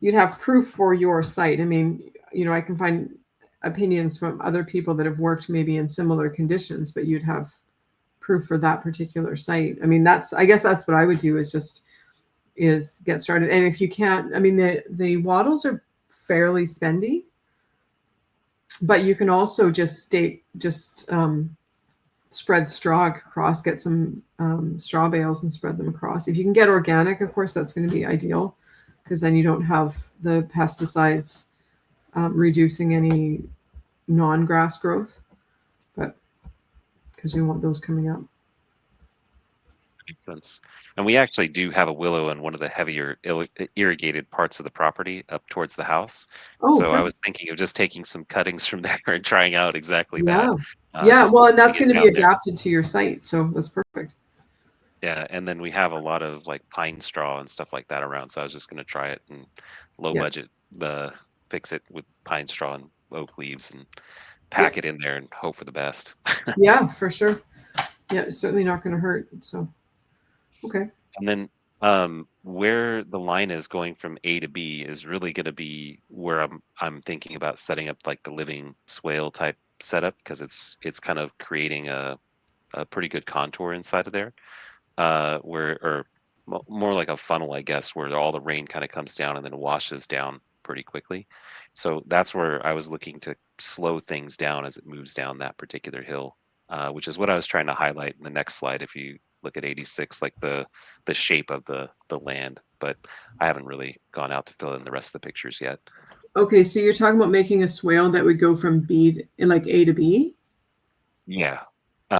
you'd have proof for your site. I mean, I can find opinions from other people that have worked maybe in similar conditions, but you'd have proof for that particular site. I mean, I guess that's what I would do, is get started. And if you can't, I mean, the wattles are fairly spendy, but you can also just spread straw across, get some straw bales and spread them across. If you can get organic, of course, that's going to be ideal, because then you don't have the pesticides reducing any non-grass growth, but because you want those coming up. Sense. And we actually do have a willow in one of the heavier irrigated parts of the property up towards the house. Oh, So I was perfect. thinking of just taking some cuttings from there and trying out exactly that. Yeah, Just well, and that's putting going it to be down there. adapted to your site, so that's perfect. Yeah, and then we have a lot of like pine straw and stuff like that around. So I was just going to try it and low Yeah. budget fix it with pine straw and oak leaves and Yeah. pack it in there and hope for the best. Yeah, for sure. Yeah, it's certainly not going to hurt. So, okay. And then where the line is going from A to B is really going to be where I'm thinking about setting up like the living swale type setup, because it's kind of creating a pretty good contour inside of there, where or more like a funnel, I guess, where all the rain kind of comes down and then washes down pretty quickly. So that's where I was looking to slow things down as it moves down that particular hill, which is what I was trying to highlight in the next slide. If you look at 86, like the shape of the land, but I haven't really gone out to fill in the rest of the pictures yet. Okay, so you're talking about making a swale that would go from like A to B? Yeah.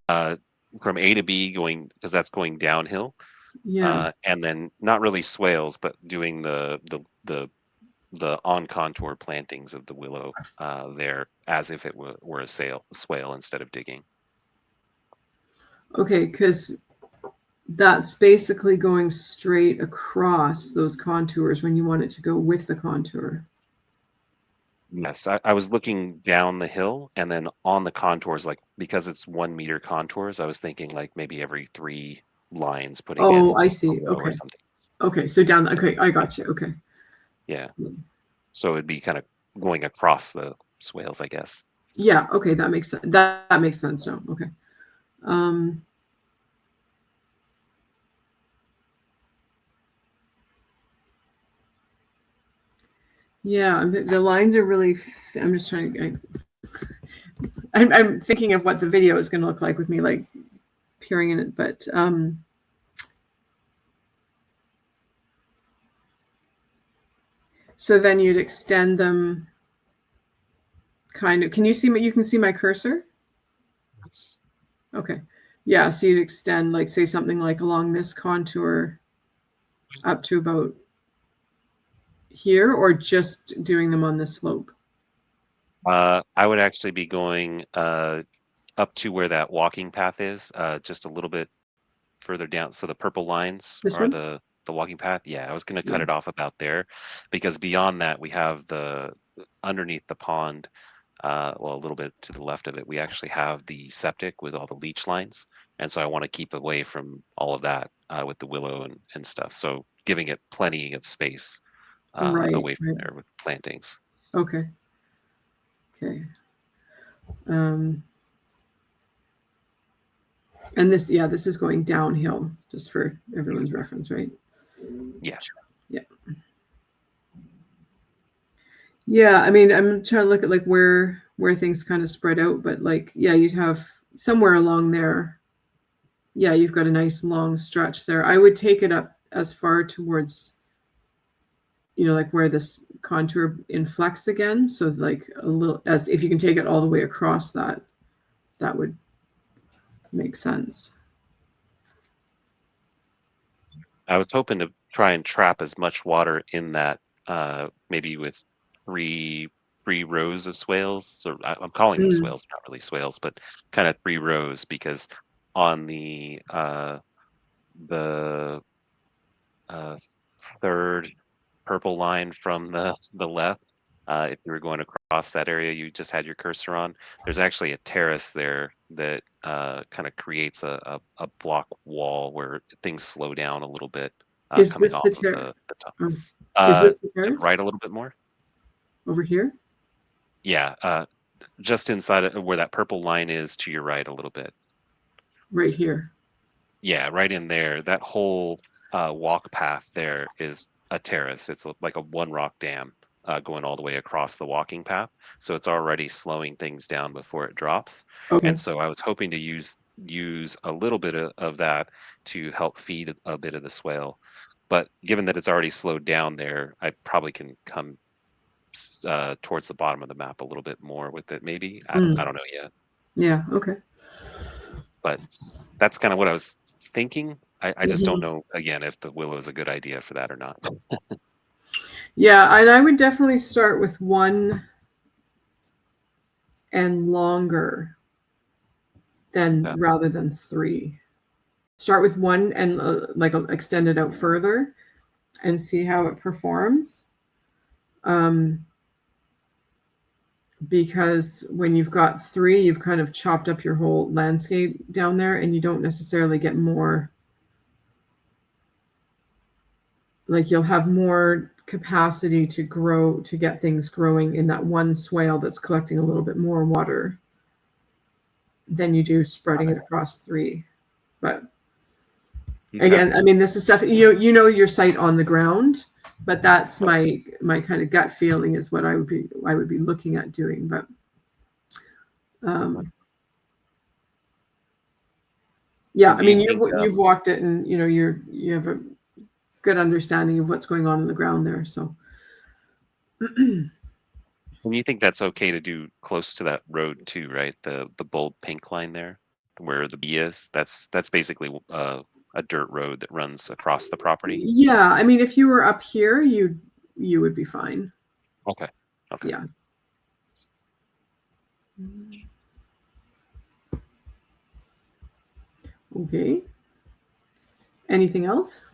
From A to B going, because that's going downhill. Yeah. And then not really swales, but doing the on contour plantings of the willow there as if it were a swale instead of digging. Okay, because that's basically going straight across those contours when you want it to go with the contour. Yes, I was looking down the hill and then on the contours, like because it's 1 meter contours, I was thinking like maybe every 3 lines putting in Oh, I a see. willow or Okay. something. Okay, so down. Okay, I got you. Okay. Yeah. So it'd be kind of going across the swales, I guess. Yeah. Okay, that makes sense. That makes sense now. Okay. Yeah, the lines are really. I'm just trying. I'm thinking of what the video is going to look like with me like peering in it, but so then you'd extend them. Kind of. Can you see me? You can see my cursor. That's, Okay. Yeah. So you'd extend, like, say something like along this contour up to about here, or just doing them on the slope? I would actually be going up to where that walking path is, just a little bit further down. So the purple lines This are one? the walking path. Yeah, I was going to cut Yeah. it off about there, because beyond that we have the underneath the pond. Well, a little bit to the left of it, we actually have the septic with all the leach lines, and so I want to keep away from all of that with the willow and stuff. So giving it plenty of space Right. away from Right. there with plantings. Okay. Okay. And this, yeah, this is going downhill, just for everyone's reference, right? Yeah. Yeah. Yeah. I mean, I'm trying to look at like where things kind of spread out, but like, yeah, you'd have somewhere along there. Yeah, you've got a nice long stretch there. I would take it up as far towards, like where this contour inflects again. So like a little, as if you can take it all the way across that would make sense. I was hoping to try and trap as much water in that, maybe with three rows of swales. Or I'm calling them swales, not really swales, but kind of 3 rows, because on the third purple line from the left, if you were going across that area you just had your cursor on, there's actually a terrace there that kind of creates a block wall where things slow down a little bit Is coming this the off of terrace? the top. Is this the To the terrace right a little bit more. over here? Yeah, just inside of where that purple line is, to your right a little bit. Right here. Yeah, right in there. That whole walk path there is a terrace. It's like a one rock dam going all the way across the walking path. So it's already slowing things down before it drops. Okay. And so I was hoping to use a little bit of that to help feed a bit of the swale. But given that it's already slowed down there, I probably can come towards the bottom of the map a little bit more with it. Maybe I Mm. don't know yet, Yeah. Okay. but that's kind of what I was thinking. I just don't Mhm. know again if the willow is a good idea for that or not. Yeah, and I would definitely start with 1 and longer than Yeah. rather than 3. Start with 1 and extend it out further and see how it performs. Because when you've got 3, you've kind of chopped up your whole landscape down there, and you don't necessarily get more. Like you'll have more capacity to grow, to get things growing in that one swale that's collecting a little bit more water than you do spreading it across 3. But Okay. again, I mean, this is stuff you know your site on the ground, but that's my kind of gut feeling is what I would be looking at doing. But yeah, I Do you mean, think, you've walked it, and you know you have a good understanding of what's going on in the ground there. So and you think that's okay to do close to that road too, right? The bold pink line there, where the bee is. That's basically a dirt road that runs across the property. yeah, I mean, if you were up here, you would be fine. Okay. Okay. Yeah. Okay. Anything else?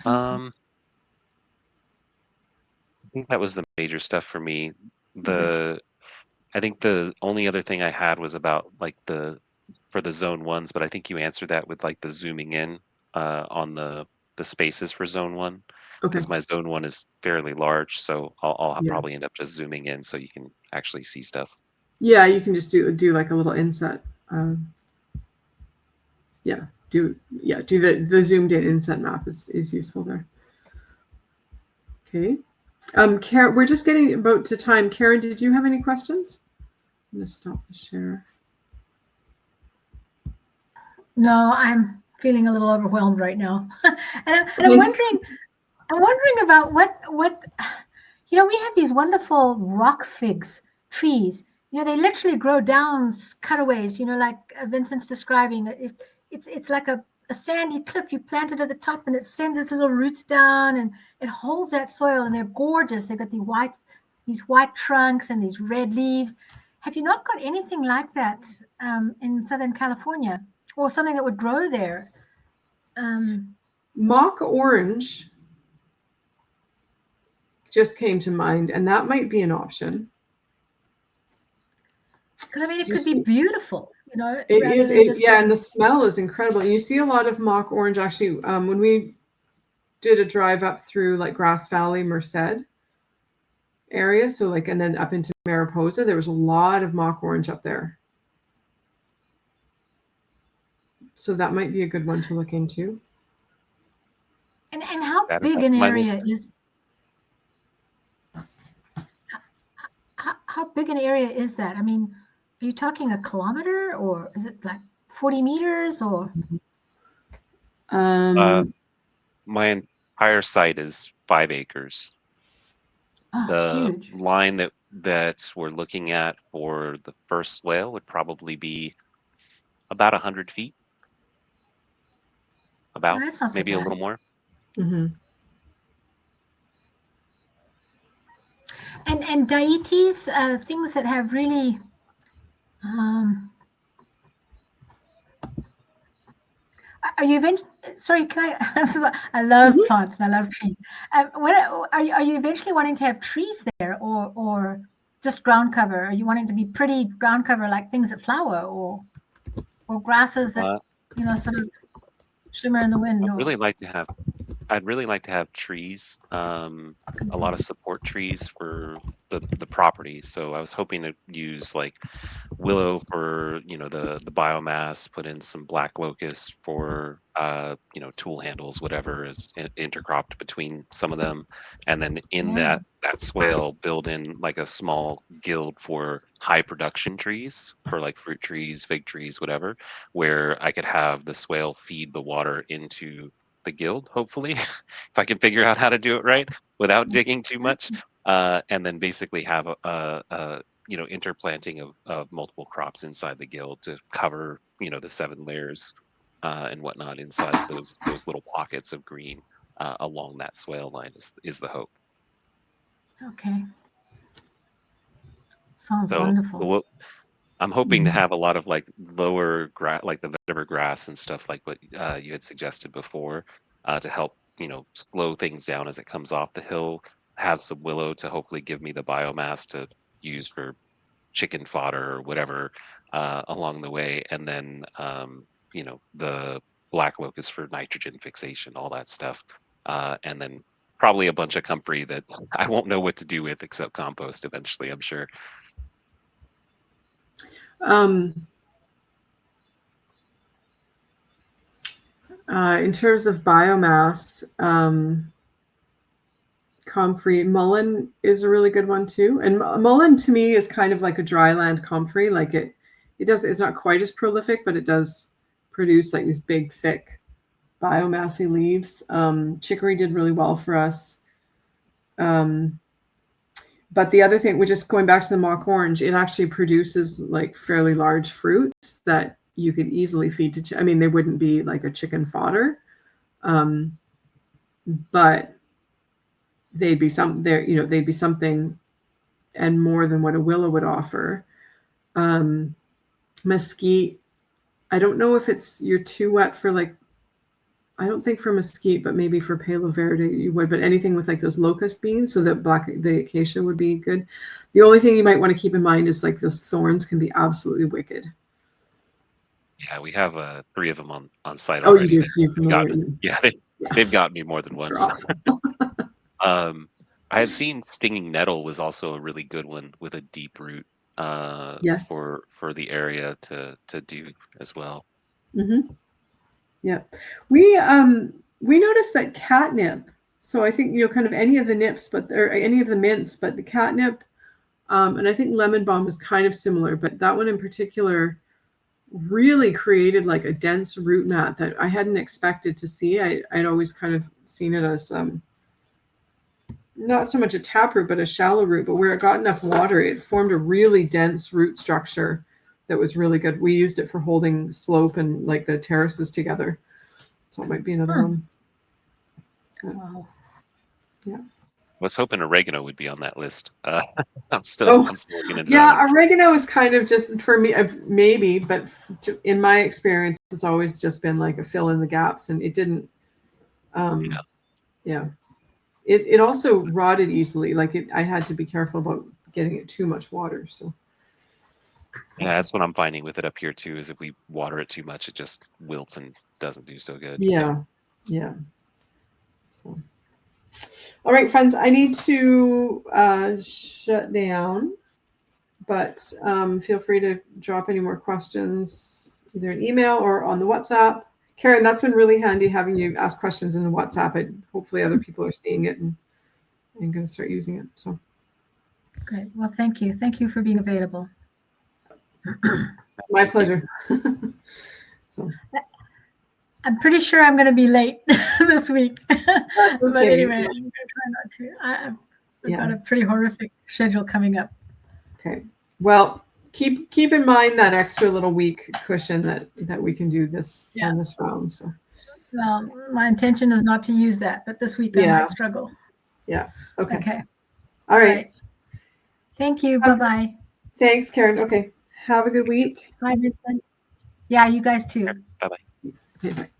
I think that was the major stuff for me. I think the only other thing I had was about like for the zone ones, but I think you answered that with like the zooming in on the spaces for zone 1, Okay. because my zone 1 is fairly large, so I'll Yeah. probably end up just zooming in so you can actually see stuff. Yeah, you can just do like a little inset. Yeah, do the zoomed in inset map is useful there. Okay. Karen, we're just getting about to time. Karen, did you have any questions? I'm gonna stop the share. No, I'm feeling a little overwhelmed right now, and I'm wondering about what we have these wonderful rock figs trees. They literally grow down cutaways. Like Vincent's describing it. It's like a sandy cliff. You plant it at the top, and it sends its little roots down, and it holds that soil. And they're gorgeous. They've got these white trunks and these red leaves. Have you not got anything like that in Southern California, or something that would grow there? Mock orange just came to mind, and that might be an option. Because I mean, it could be beautiful, It is, yeah, and the smell is incredible. And you see a lot of mock orange actually. When we did a drive up through like Grass Valley, Merced area, so and then up into Mariposa, there was a lot of mock orange up there. So that might be a good one to look into. And how big an area is? How big an area is that? I mean, are you talking a kilometer, or is it like 40 meters, or? My entire site is 5 acres. The Huge. line that we're looking at for the first swale would probably be about 100 feet. About maybe a little more. Mm-hmm. And dietes, things that have really are you sorry, can I love plants and I love trees. Are you eventually wanting to have trees there, or just ground cover? Are you wanting to be pretty ground cover, like things that flower, or grasses that sort of shimmer in the wind? I'd really like to have trees, a lot of support trees for the property. So I was hoping to use like willow for the biomass, put in some black locust for tool handles, whatever is intercropped between some of them, and then in that swale build in like a small guild for high production trees, for like fruit trees, fig trees, whatever, where I could have the swale feed the water into the guild, hopefully, if I can figure out how to do it right without digging too much, and then basically have a interplanting of multiple crops inside the guild to cover the 7 layers and whatnot inside those little pockets of green along that swale line is the hope. Okay. Sounds So wonderful. I'm hoping to have a lot of like lower grass, like the vetiver grass and stuff like what you had suggested before, to help slow things down as it comes off the hill. Have some willow to hopefully give me the biomass to use for chicken fodder or whatever along the way, and then the black locust for nitrogen fixation, all that stuff, and then probably a bunch of comfrey that I won't know what to do with except compost eventually, I'm sure. In terms of biomass, comfrey, mullein is a really good one too. And mullein to me is kind of like a dryland comfrey. Like it's not quite as prolific, but it does produce like these big, thick, biomassy leaves. Chicory did really well for us. But the other thing, we're just going back to the mock orange, it actually produces like fairly large fruits that you could easily feed to, I mean, they wouldn't be like a chicken fodder, but they'd be something and more than what a willow would offer. Mesquite, I don't know if you're too wet for like, I don't think for mesquite, but maybe for Palo Verde you would, but anything with like those locust beans, so that the acacia would be good. The only thing you might want to keep in mind is like those thorns can be absolutely wicked. Yeah, we have 3 of them on site Oh, already. you do, so you're familiar. They've got me more than once. I had seen stinging nettle was also a really good one with a deep root yes. for the area to do as well. Mm-hmm. Yeah, we noticed that catnip. So I think kind of any of the nips, or any of the mints, but the catnip, and I think lemon balm is kind of similar, but that one in particular really created like a dense root mat that I hadn't expected to see. I'd always kind of seen it as not so much a taproot, but a shallow root. But where it got enough water, it formed a really dense root structure that was really good. We used it for holding slope and like the terraces together. So it might be another one. Wow. Yeah. I was hoping oregano would be on that list. I'm still looking into yeah, that one. Oregano is kind of just for me, maybe, but in my experience, it's always just been like a fill in the gaps, and it didn't. Yeah. It also rotted easily. Like I had to be careful about getting it too much water. So. Yeah, that's what I'm finding with it up here too. Is if we water it too much, it just wilts and doesn't do so good. Yeah. So. All right, friends, I need to shut down, but feel free to drop any more questions either in email or on the WhatsApp. Karen, that's been really handy having you ask questions in the WhatsApp. Hopefully other people are seeing it and going to start using it. So. Great. Well, thank you. Thank you for being available. My pleasure. So. I'm pretty sure I'm going to be late this week. Okay. But anyway, I'm going to try not to. I've got a pretty horrific schedule coming up. Okay. Well, keep in mind that extra little week cushion that we can do this on this round. So. Well, my intention is not to use that, but this week I might struggle. Yeah. Okay. Okay. All right. Thank you. Bye-bye. Thanks, Karen. Okay. Have a good week. Bye, Vincent. Yeah, you guys too. Bye-bye. Okay, bye.